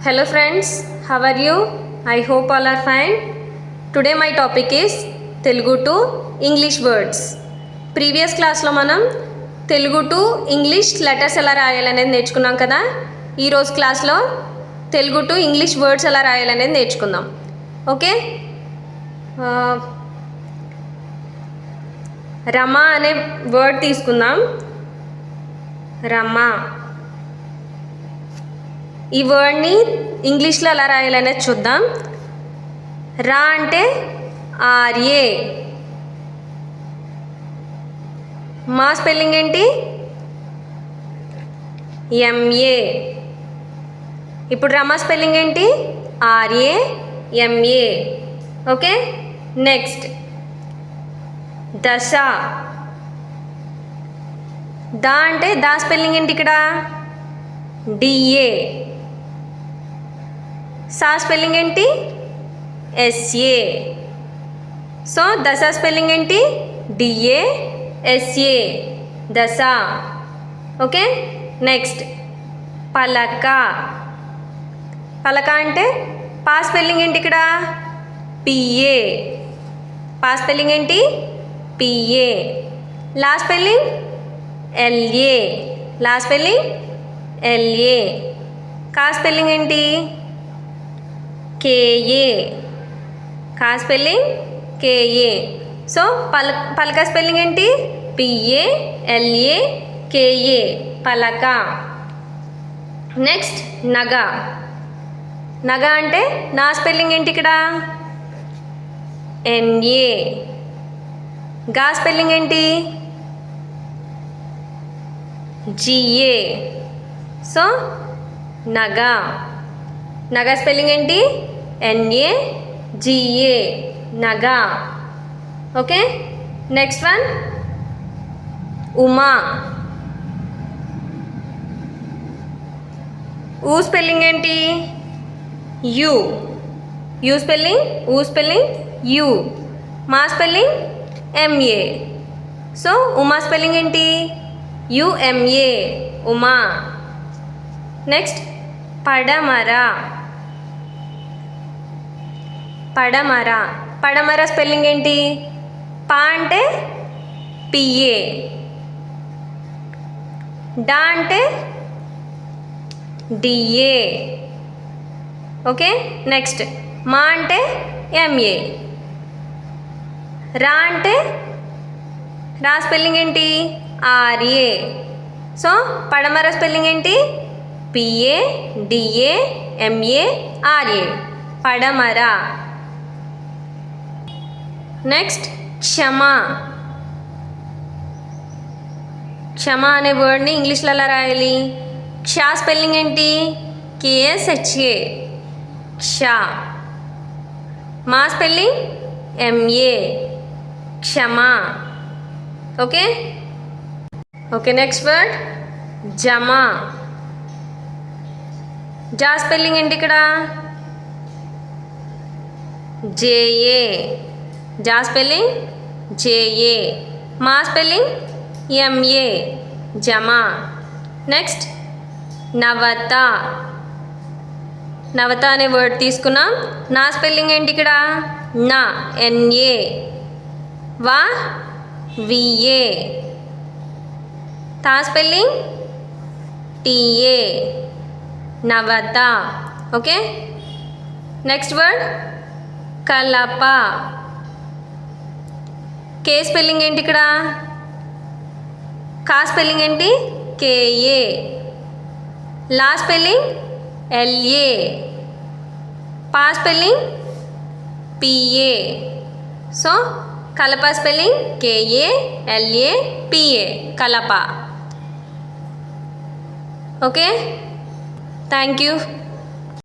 Hello friends, how are you? I hope all are fine. Today my topic is Telugu to English words. Previous క్లాస్లో మనం Telugu to English letters ఎలా రాయాలనేది నేర్చుకున్నాం కదా. ఈరోజు క్లాస్లో Telugu to English words ఎలా రాయాలనేది నేర్చుకుందాం. ఓకే, రమ అనే వర్డ్ తీసుకుందాం. రమ, ఈ వర్డ్ని ఇంగ్లీష్లో ఎలా రాయాలనేది చూద్దాం. రా అంటే ఆర్ఏ, మా స్పెల్లింగ్ ఏంటి? ఎంఏ. ఇప్పుడు రమ స్పెల్లింగ్ ఏంటి? R A M A. ఓకే, నెక్స్ట్ దశ. దా అంటే దా స్పెల్లింగ్ ఏంటి ఇక్కడ? డిఏ. సా స్పెల్లింగ్ ఏంటి? ఎస్ఏ. సో దశ స్పెల్లింగ్ ఏంటి? డిఏ ఎస్ఏ, దశ. ఓకే, నెక్స్ట్ పలక. పలక అంటే పా స్పెల్లింగ్ ఏంటి ఇక్కడ? పిఏ. పా స్పెల్లింగ్ ఏంటి? పిఏ. లా స్పెల్లింగ్ ఎల్ఏ. లా స్పెల్లింగ్ ఎల్ఏ. కా స్పెల్లింగ్ ఏంటి? కేఏ. కా స్పెల్లింగ్ కేఏ. సో పలక స్పెల్లింగ్ ఏంటి? పిఏ ఎల్ఏ కేఏ, పలక. నెక్స్ట్ నగ. నగ అంటే నా స్పెల్లింగ్ ఏంటి ఇక్కడ? ఎన్ఏ. గా స్పెల్లింగ్ ఏంటి? జిఏ. సో నగ. నగ స్పెల్లింగ్ ఏంటి? ఎన్ఏ జిఏ, నగ. Okay, next one Uma. ఊ స్పెల్లింగ్ ఏంటి? యు. యు స్పెల్లింగ్, ఊ స్పెల్లింగ్ యు. మా spelling MA. So Uma spelling ఏంటి? యుఎంఏ, ఉమా. నెక్స్ట్ పడమర. పడమర. పడమర స్పెల్లింగ్ ఏంటి? పా అంటే పిఏ. డా అంటే డిఏ. ఓకే, నెక్స్ట్ మా అంటే ఎంఏ. రా అంటే రా స్పెల్లింగ్ ఏంటి? ఆర్ఏ. సో పడమర స్పెల్లింగ్ ఏంటి? పిఏ డిఏ ఎంఏ ఆర్ఏ, పడమర. నెక్స్ట్ క్షమ. క్షమ అనే వర్డ్ని ఇంగ్లీష్లో ఎలా రాయాలి? క్ష స్పెల్లింగ్ ఏంటి? కేఎస్హెచ్ఏ, క్ష. మా స్పెల్లింగ్ ఎంఏ, క్షమ. ఓకే ఓకే, నెక్స్ట్ వర్డ్ జమ. జా స్పెల్లింగ్ ఏంటి ఇక్కడ? జేఏ. జా స్పెల్లింగ్ జేఏ. మా స్పెల్లింగ్ ఎంఏ, జమ. నెక్స్ట్ నవత. నవత అనే వర్డ్ తీసుకున్నాం. నా స్పెల్లింగ్ ఏంటి ఇక్కడ? నా, ఎన్ఏ. వా విఏ. తా స్పెల్లింగ్ టీఏ, నవత. ఓకే, నెక్స్ట్ వర్డ్ కలప. కే స్పెల్లింగ్ ఏంటి ఇక్కడ? కా స్పెల్లింగ్ ఏంటి? కేఏ. లా స్పెల్లింగ్ ఎల్ఏ. పా స్పెల్లింగ్ పిఏ. సో కలప స్పెల్లింగ్ కేఏ ఎల్ఏ పిఏ, కలప. Okay, thank you.